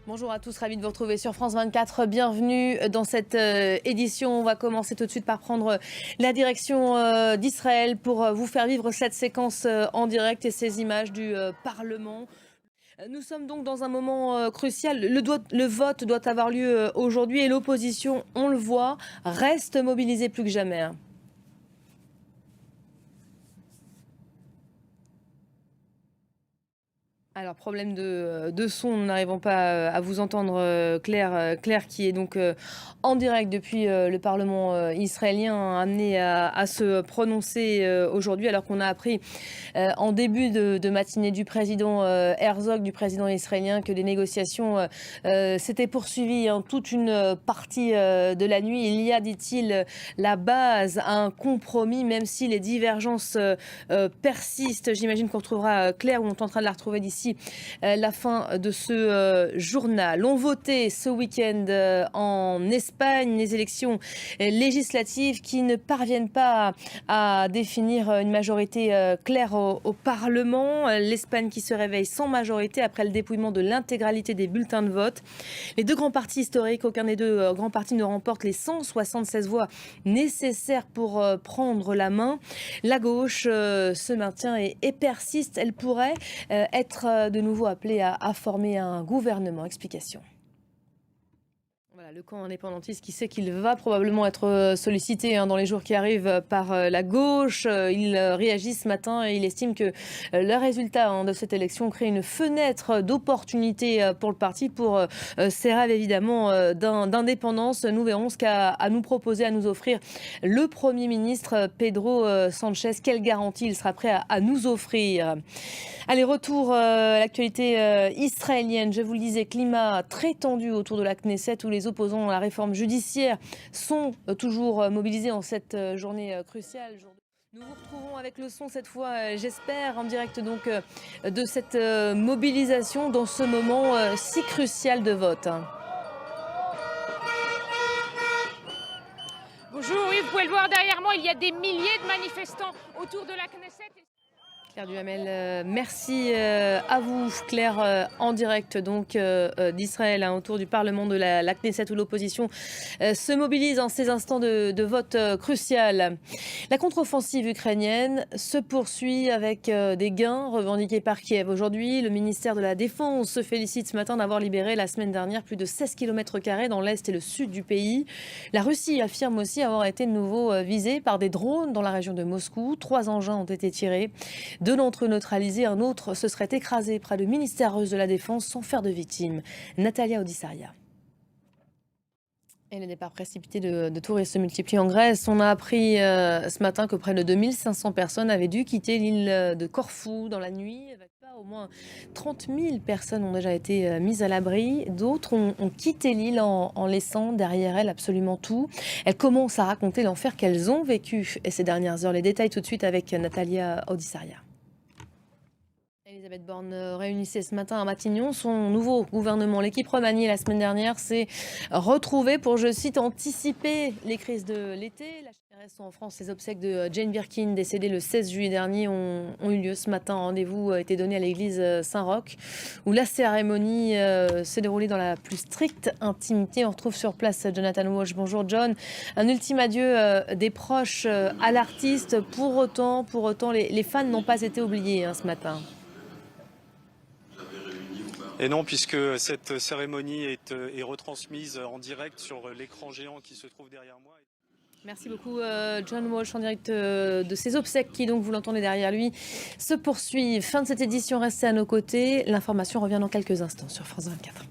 Bonjour à tous, ravi de vous retrouver sur France 24. Bienvenue dans cette édition. On va commencer tout de suite par prendre la direction d'Israël pour vous faire vivre cette séquence en direct et ces images du Parlement. Nous sommes donc dans un moment crucial. Le vote doit avoir lieu aujourd'hui et l'opposition, on le voit, reste mobilisée plus que jamais. Alors, problème de son, nous n'arrivons pas à vous entendre, Claire. Claire qui est donc en direct depuis le Parlement israélien, amenée à se prononcer aujourd'hui, alors qu'on a appris en début de matinée du président Herzog, du président israélien, que les négociations s'étaient poursuivies toute une partie de la nuit. Il y a, dit-il, la base à un compromis, même si les divergences persistent. J'imagine qu'on retrouvera Claire, ou on tentera de la retrouver d'ici la fin de ce journal. On votait ce week-end en Espagne les élections législatives qui ne parviennent pas à définir une majorité claire au Parlement. L'Espagne qui se réveille sans majorité après le dépouillement de l'intégralité des bulletins de vote. Les deux grands partis historiques, aucun des deux grands partis ne remporte les 176 voix nécessaires pour prendre la main. La gauche se maintient et persiste. Elle pourrait être de nouveau appelée à former un gouvernement. Explication. Voilà, le camp indépendantiste qui sait qu'il va probablement être sollicité dans les jours qui arrivent par la gauche. Il réagit ce matin et il estime que le résultat de cette élection crée une fenêtre d'opportunité pour le parti, pour ses rêves évidemment d'indépendance. Nous verrons ce qu'a à nous proposer, à nous offrir le Premier ministre Pedro Sanchez. Quelle garantie il sera prêt à nous offrir? Allez, retour à l'actualité israélienne. Je vous le disais, climat très tendu autour de la Knesset, où les opposants à la réforme judiciaire sont toujours mobilisés en cette journée cruciale. Nous vous retrouvons avec le son cette fois, j'espère, en direct donc de cette mobilisation dans ce moment si crucial de vote. Bonjour, oui, vous pouvez le voir derrière moi, il y a des milliers de manifestants autour de la Knesset. Claire Duhamel, merci à vous, Claire, en direct donc d'Israël, autour du Parlement de la Knesset, où l'opposition se mobilise en ces instants de vote crucial. La contre-offensive ukrainienne se poursuit avec des gains revendiqués par Kiev. Aujourd'hui, le ministère de la Défense se félicite ce matin d'avoir libéré la semaine dernière plus de 16 km² dans l'est et le sud du pays. La Russie affirme aussi avoir été de nouveau visée par des drones dans la région de Moscou. 3 engins ont été tirés. 2 d'entre eux neutralisés, un autre se serait écrasé près du ministère russe de la Défense sans faire de victimes. Natalia Odissaria. Et les départs précipités de touristes se multiplient en Grèce. On a appris ce matin que près de 2500 personnes avaient dû quitter l'île de Corfou dans la nuit. Au moins 30 000 personnes ont déjà été mises à l'abri. D'autres ont quitté l'île en laissant derrière elles absolument tout. Elles commencent à raconter l'enfer qu'elles ont vécu ces dernières heures. Les détails tout de suite avec Natalia Odissaria. Elisabeth Borne réunissait ce matin à Matignon son nouveau gouvernement. L'équipe remaniée la semaine dernière s'est retrouvée pour, je cite, anticiper les crises de l'été. En France, les obsèques de Jane Birkin, décédée le 16 juillet dernier, ont eu lieu ce matin. Rendez-vous a été donné à l'église Saint-Roch, où la cérémonie s'est déroulée dans la plus stricte intimité. On retrouve sur place Jonathan Walsh. Bonjour John. Un ultime adieu des proches à l'artiste. Pour autant, les fans n'ont pas été oubliés ce matin. Et non, puisque cette cérémonie est retransmise en direct sur l'écran géant qui se trouve derrière moi. Merci beaucoup John Walsh en direct de ces obsèques qui, donc vous l'entendez derrière lui, se poursuivent. Fin de cette édition, restez à nos côtés. L'information revient dans quelques instants sur France 24.